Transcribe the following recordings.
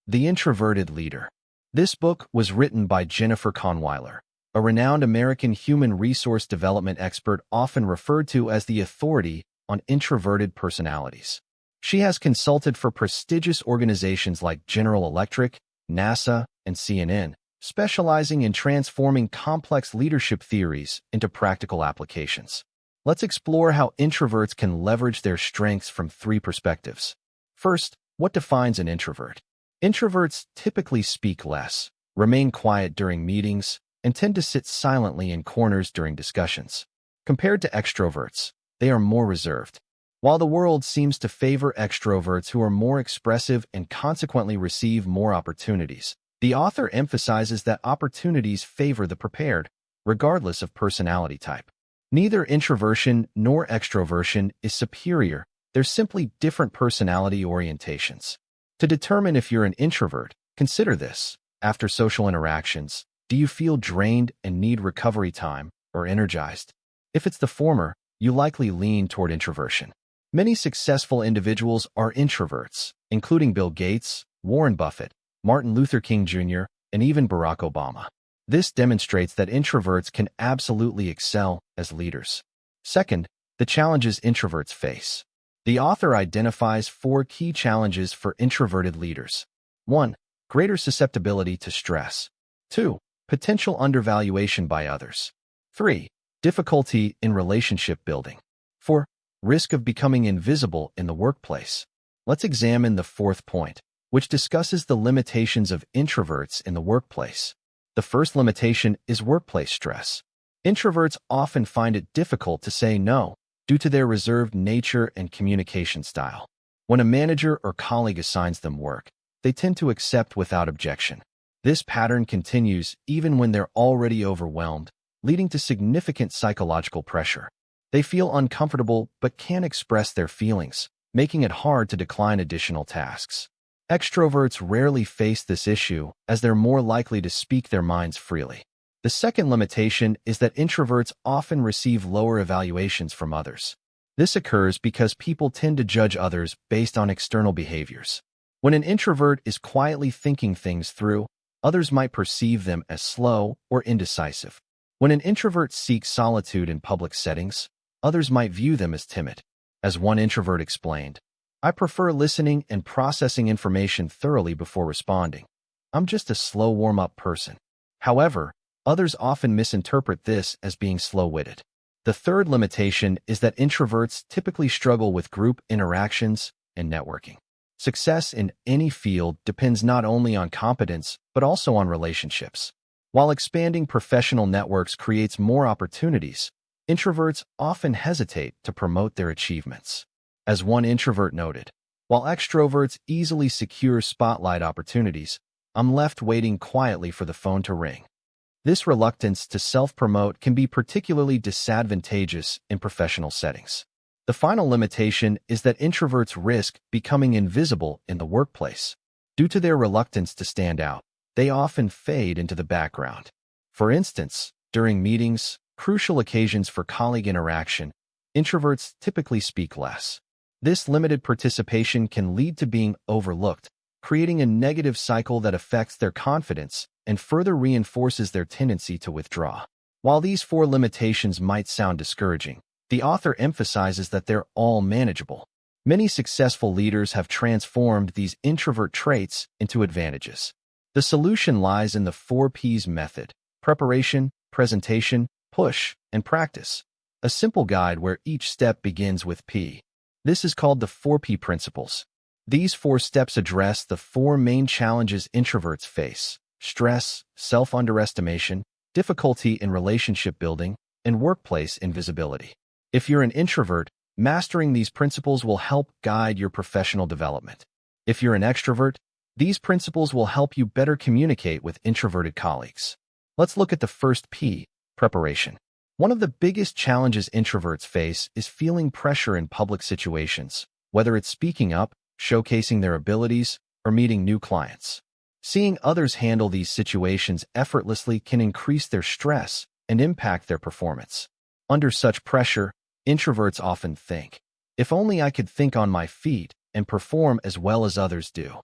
The Introverted Leader. This book was written by Jennifer Kahnweiler, a renowned American human resource development expert often referred to as the authority on introverted personalities. She has consulted for prestigious organizations like General Electric, NASA, and CNN, specializing in transforming complex leadership theories into practical applications. Let's explore how introverts can leverage their strengths from 3 perspectives. First, what defines an introvert? Introverts typically speak less, remain quiet during meetings, and tend to sit silently in corners during discussions. Compared to extroverts, they are more reserved. While the world seems to favor extroverts who are more expressive and consequently receive more opportunities, the author emphasizes that opportunities favor the prepared, regardless of personality type. Neither introversion nor extroversion is superior. They're simply different personality orientations. To determine if you're an introvert, consider this. After social interactions, do you feel drained and need recovery time, or energized? If it's the former, you likely lean toward introversion. Many successful individuals are introverts, including Bill Gates, Warren Buffett, Martin Luther King Jr., and even Barack Obama. This demonstrates that introverts can absolutely excel as leaders. Second, the challenges introverts face. The author identifies 4 key challenges for introverted leaders. 1. Greater susceptibility to stress. 2. Potential undervaluation by others. 3. Difficulty in relationship building. 4. Risk of becoming invisible in the workplace. Let's examine the 4th point, which discusses the limitations of introverts in the workplace. The first limitation is workplace stress. Introverts often find it difficult to say no due to their reserved nature and communication style. When a manager or colleague assigns them work, they tend to accept without objection. This pattern continues even when they're already overwhelmed, leading to significant psychological pressure. They feel uncomfortable but can't express their feelings, making it hard to decline additional tasks. Extroverts rarely face this issue as they're more likely to speak their minds freely. The second limitation is that introverts often receive lower evaluations from others. This occurs because people tend to judge others based on external behaviors. When an introvert is quietly thinking things through, others might perceive them as slow or indecisive. When an introvert seeks solitude in public settings, others might view them as timid. As one introvert explained, "I prefer listening and processing information thoroughly before responding. I'm just a slow warm-up person." However, others often misinterpret this as being slow-witted. The third limitation is that introverts typically struggle with group interactions and networking. Success in any field depends not only on competence, but also on relationships. While expanding professional networks creates more opportunities, introverts often hesitate to promote their achievements. As one introvert noted, "While extroverts easily secure spotlight opportunities, I'm left waiting quietly for the phone to ring." This reluctance to self-promote can be particularly disadvantageous in professional settings. The final limitation is that introverts risk becoming invisible in the workplace. Due to their reluctance to stand out, they often fade into the background. For instance, during meetings, crucial occasions for colleague interaction, introverts typically speak less. This limited participation can lead to being overlooked, creating a negative cycle that affects their confidence and further reinforces their tendency to withdraw. While these 4 limitations might sound discouraging, the author emphasizes that they're all manageable. Many successful leaders have transformed these introvert traits into advantages. The solution lies in the 4 P's method: preparation, presentation, push, and practice. A simple guide where each step begins with P. This is called the 4P principles. These 4 steps address the 4 main challenges introverts face: stress, self-underestimation, difficulty in relationship building, and workplace invisibility. If you're an introvert, mastering these principles will help guide your professional development. If you're an extrovert, these principles will help you better communicate with introverted colleagues. Let's look at the first P, preparation. One of the biggest challenges introverts face is feeling pressure in public situations, whether it's speaking up, showcasing their abilities, or meeting new clients. Seeing others handle these situations effortlessly can increase their stress and impact their performance. Under such pressure, introverts often think, "If only I could think on my feet and perform as well as others do."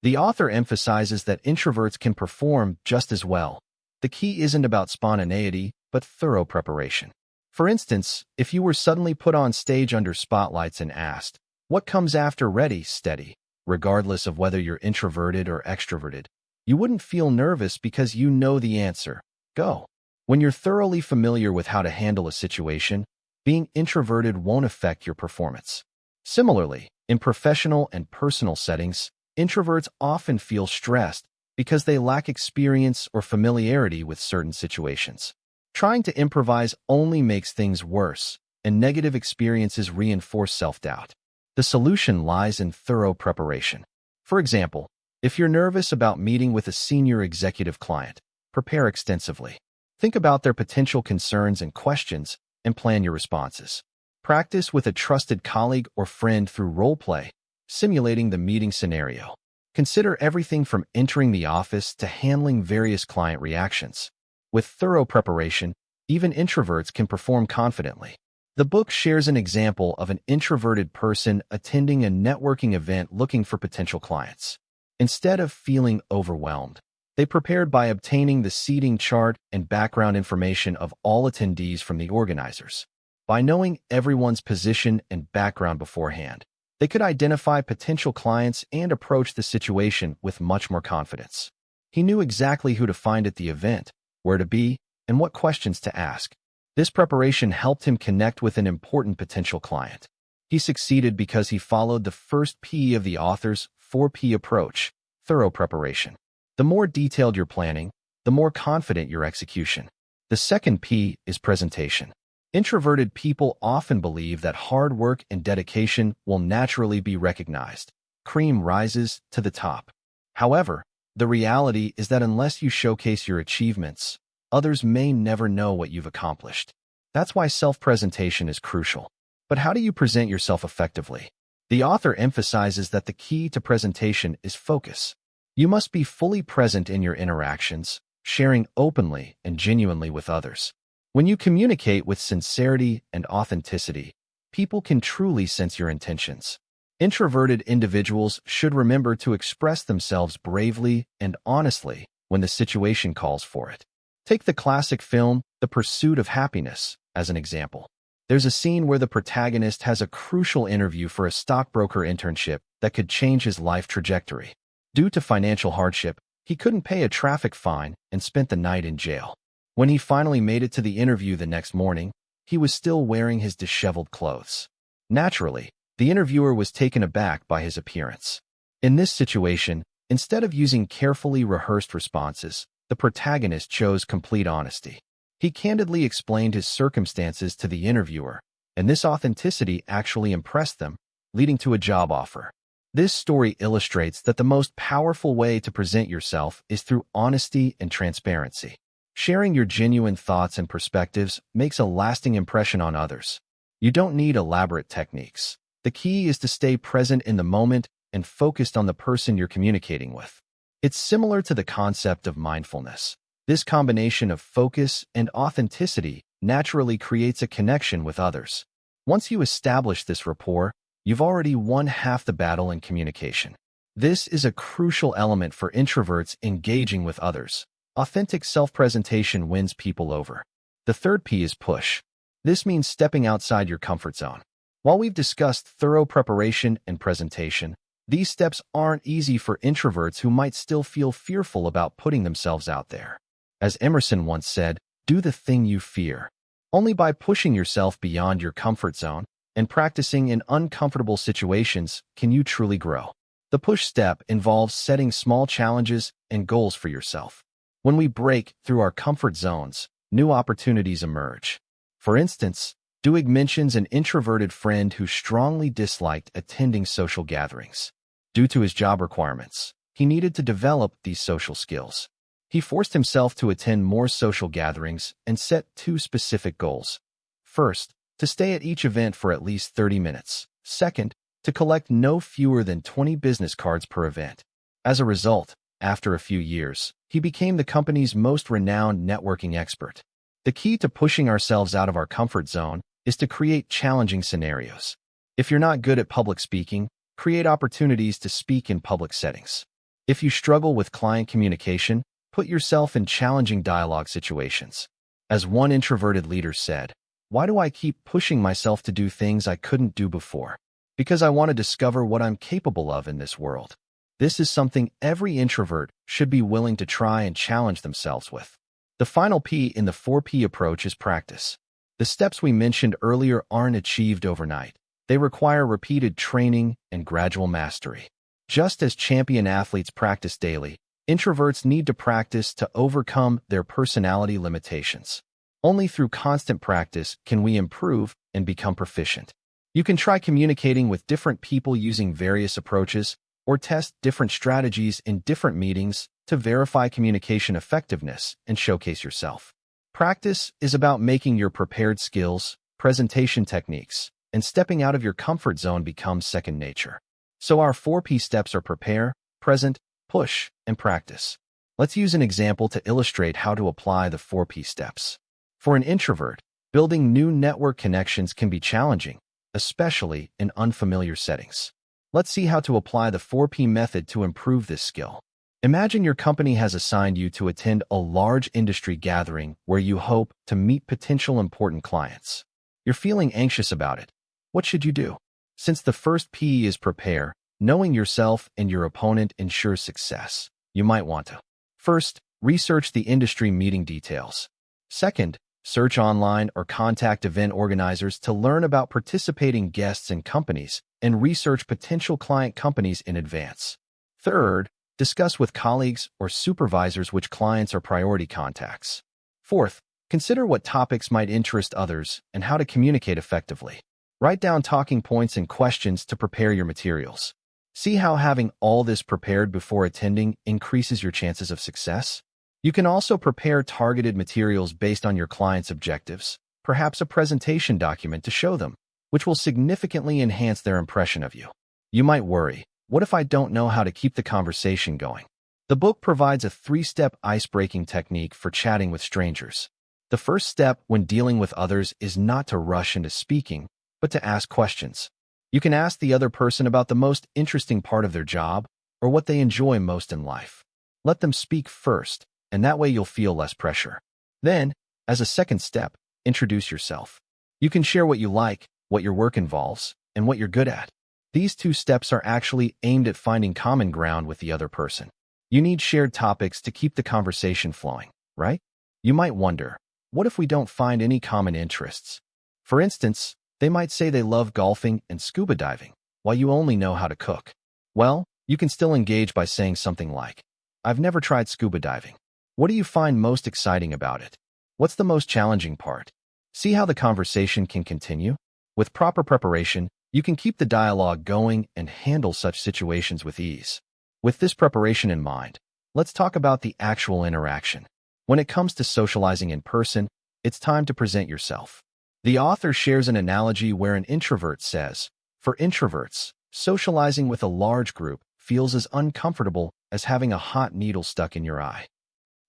The author emphasizes that introverts can perform just as well. The key isn't about spontaneity, but thorough preparation. For instance, if you were suddenly put on stage under spotlights and asked, "What comes after ready, steady?" regardless of whether you're introverted or extroverted, you wouldn't feel nervous because you know the answer. Go. When you're thoroughly familiar with how to handle a situation, being introverted won't affect your performance. Similarly, in professional and personal settings, introverts often feel stressed because they lack experience or familiarity with certain situations. Trying to improvise only makes things worse, and negative experiences reinforce self-doubt. The solution lies in thorough preparation. For example, if you're nervous about meeting with a senior executive client, prepare extensively. Think about their potential concerns and questions and plan your responses. Practice with a trusted colleague or friend through role-play, simulating the meeting scenario. Consider everything from entering the office to handling various client reactions. With thorough preparation, even introverts can perform confidently. The book shares an example of an introverted person attending a networking event looking for potential clients. Instead of feeling overwhelmed, they prepared by obtaining the seating chart and background information of all attendees from the organizers. By knowing everyone's position and background beforehand, they could identify potential clients and approach the situation with much more confidence. He knew exactly who to find at the event, where to be, and what questions to ask. This preparation helped him connect with an important potential client. He succeeded because he followed the first P of the author's 4P approach, thorough preparation. The more detailed your planning, the more confident your execution. The second P is presentation. Introverted people often believe that hard work and dedication will naturally be recognized. Cream rises to the top. However, the reality is that unless you showcase your achievements, others may never know what you've accomplished. That's why self-presentation is crucial. But how do you present yourself effectively? The author emphasizes that the key to presentation is focus. You must be fully present in your interactions, sharing openly and genuinely with others. When you communicate with sincerity and authenticity, people can truly sense your intentions. Introverted individuals should remember to express themselves bravely and honestly when the situation calls for it. Take the classic film, The Pursuit of Happiness, as an example. There's a scene where the protagonist has a crucial interview for a stockbroker internship that could change his life trajectory. Due to financial hardship, he couldn't pay a traffic fine and spent the night in jail. When he finally made it to the interview the next morning, he was still wearing his disheveled clothes. Naturally, the interviewer was taken aback by his appearance. In this situation, instead of using carefully rehearsed responses, the protagonist chose complete honesty. He candidly explained his circumstances to the interviewer, and this authenticity actually impressed them, leading to a job offer. This story illustrates that the most powerful way to present yourself is through honesty and transparency. Sharing your genuine thoughts and perspectives makes a lasting impression on others. You don't need elaborate techniques. The key is to stay present in the moment and focused on the person you're communicating with. It's similar to the concept of mindfulness. This combination of focus and authenticity naturally creates a connection with others. Once you establish this rapport, you've already won half the battle in communication. This is a crucial element for introverts engaging with others. Authentic self-presentation wins people over. The third P is push. This means stepping outside your comfort zone. While we've discussed thorough preparation and presentation, these steps aren't easy for introverts who might still feel fearful about putting themselves out there. As Emerson once said, do the thing you fear. Only by pushing yourself beyond your comfort zone and practicing in uncomfortable situations can you truly grow. The push step involves setting small challenges and goals for yourself. When we break through our comfort zones, new opportunities emerge. For instance, Duig mentions an introverted friend who strongly disliked attending social gatherings. Due to his job requirements, he needed to develop these social skills. He forced himself to attend more social gatherings and set 2 specific goals. First, to stay at each event for at least 30 minutes. Second, to collect no fewer than 20 business cards per event. As a result, after a few years, he became the company's most renowned networking expert. The key to pushing ourselves out of our comfort zone is to create challenging scenarios. If you're not good at public speaking, create opportunities to speak in public settings. If you struggle with client communication, put yourself in challenging dialogue situations. As one introverted leader said, "Why do I keep pushing myself to do things I couldn't do before? Because I want to discover what I'm capable of in this world." This is something every introvert should be willing to try and challenge themselves with. The final P in the 4P approach is practice. The steps we mentioned earlier aren't achieved overnight. They require repeated training and gradual mastery. Just as champion athletes practice daily, introverts need to practice to overcome their personality limitations. Only through constant practice can we improve and become proficient. You can try communicating with different people using various approaches, or test different strategies in different meetings to verify communication effectiveness and showcase yourself. Practice is about making your prepared skills, presentation techniques, and stepping out of your comfort zone become second nature. So our 4P steps are prepare, present, push, and practice. Let's use an example to illustrate how to apply the 4P steps. For an introvert, building new network connections can be challenging, especially in unfamiliar settings. Let's see how to apply the 4P method to improve this skill. Imagine your company has assigned you to attend a large industry gathering where you hope to meet potential important clients. You're feeling anxious about it. What should you do? Since the first P is prepare, knowing yourself and your opponent ensures success. You might want to: first, research the industry meeting details. Second, search online or contact event organizers to learn about participating guests and companies, and research potential client companies in advance. Third, discuss with colleagues or supervisors which clients are priority contacts. Fourth, consider what topics might interest others and how to communicate effectively. Write down talking points and questions to prepare your materials. See how having all this prepared before attending increases your chances of success? You can also prepare targeted materials based on your client's objectives, perhaps a presentation document to show them, which will significantly enhance their impression of you. You might worry, what if I don't know how to keep the conversation going? The book provides a 3-step ice-breaking technique for chatting with strangers. The first step when dealing with others is not to rush into speaking, but to ask questions. You can ask the other person about the most interesting part of their job or what they enjoy most in life. Let them speak first, and that way you'll feel less pressure. Then, as a second step, introduce yourself. You can share what you like, what your work involves, and what you're good at. These 2 steps are actually aimed at finding common ground with the other person. You need shared topics to keep the conversation flowing, right? You might wonder, what if we don't find any common interests? For instance, they might say they love golfing and scuba diving, while you only know how to cook. Well, you can still engage by saying something like, "I've never tried scuba diving. What do you find most exciting about it? What's the most challenging part?" See how the conversation can continue? With proper preparation, you can keep the dialogue going and handle such situations with ease. With this preparation in mind, let's talk about the actual interaction. When it comes to socializing in person, it's time to present yourself. The author shares an analogy where an introvert says, "For introverts, socializing with a large group feels as uncomfortable as having a hot needle stuck in your eye."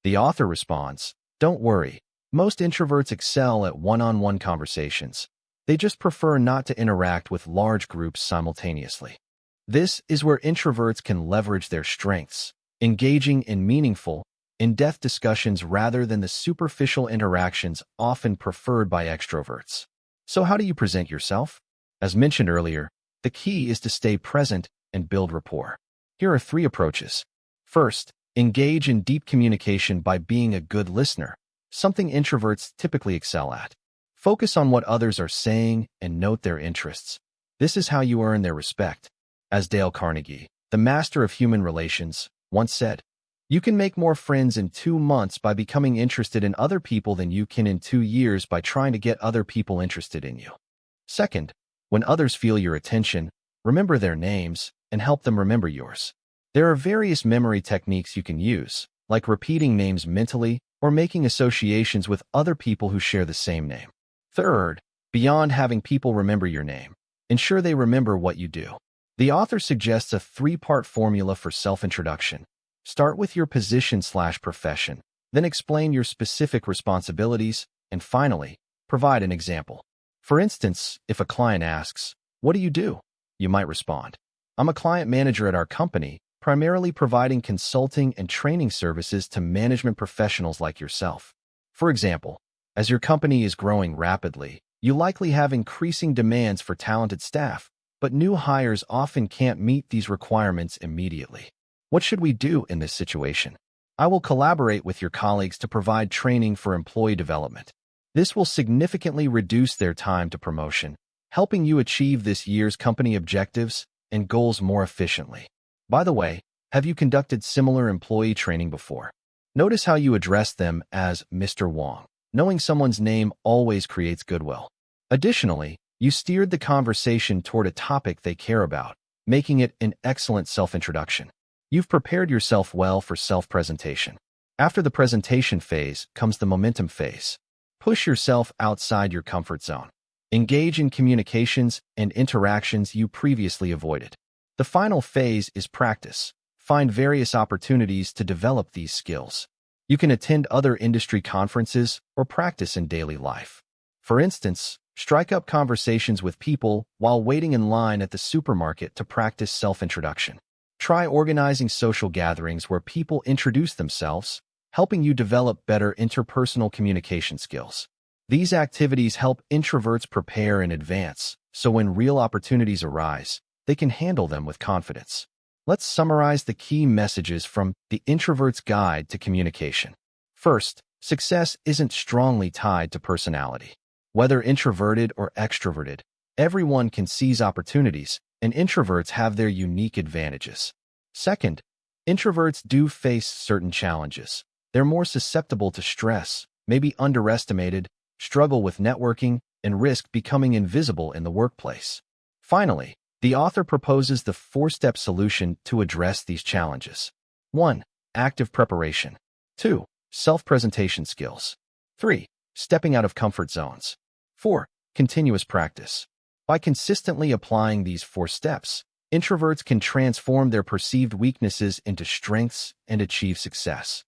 The author responds, "Don't worry, most introverts excel at one-on-one conversations. They just prefer not to interact with large groups simultaneously." This is where introverts can leverage their strengths, engaging in meaningful, in-depth discussions rather than the superficial interactions often preferred by extroverts. So how do you present yourself? As mentioned earlier, the key is to stay present and build rapport. Here are 3 approaches. First, engage in deep communication by being a good listener, something introverts typically excel at. Focus on what others are saying and note their interests. This is how you earn their respect. As Dale Carnegie, the master of human relations, once said, "You can make more friends in 2 months by becoming interested in other people than you can in 2 years by trying to get other people interested in you." Second, when others feel your attention, remember their names and help them remember yours. There are various memory techniques you can use, like repeating names mentally or making associations with other people who share the same name. Third, beyond having people remember your name, ensure they remember what you do. The author suggests a 3-part formula for self-introduction. Start with your position/profession, then explain your specific responsibilities, and finally, provide an example. For instance, if a client asks, "What do?" you might respond, "I'm a client manager at our company, primarily providing consulting and training services to management professionals like yourself. For example, as your company is growing rapidly, you likely have increasing demands for talented staff, but new hires often can't meet these requirements immediately. What should we do in this situation? I will collaborate with your colleagues to provide training for employee development. This will significantly reduce their time to promotion, helping you achieve this year's company objectives and goals more efficiently. By the way, have you conducted similar employee training before? Notice how you address them as Mr. Wong. Knowing someone's name always creates goodwill. Additionally, you steered the conversation toward a topic they care about, making it an excellent self-introduction. You've prepared yourself well for self-presentation. After the presentation phase comes the momentum phase. Push yourself outside your comfort zone. Engage in communications and interactions you previously avoided. The final phase is practice. Find various opportunities to develop these skills. You can attend other industry conferences or practice in daily life. For instance, strike up conversations with people while waiting in line at the supermarket to practice self-introduction. Try organizing social gatherings where people introduce themselves, helping you develop better interpersonal communication skills. These activities help introverts prepare in advance, so when real opportunities arise, they can handle them with confidence. Let's summarize the key messages from The Introvert's Guide to Communication. First, success isn't strongly tied to personality. Whether introverted or extroverted, everyone can seize opportunities, and introverts have their unique advantages. Second, introverts do face certain challenges. They're more susceptible to stress, may be underestimated, struggle with networking, and risk becoming invisible in the workplace. Finally, the author proposes the 4-step solution to address these challenges. 1. Active preparation. 2. Self-presentation skills. 3. Stepping out of comfort zones. 4. Continuous practice. By consistently applying these 4 steps, introverts can transform their perceived weaknesses into strengths and achieve success.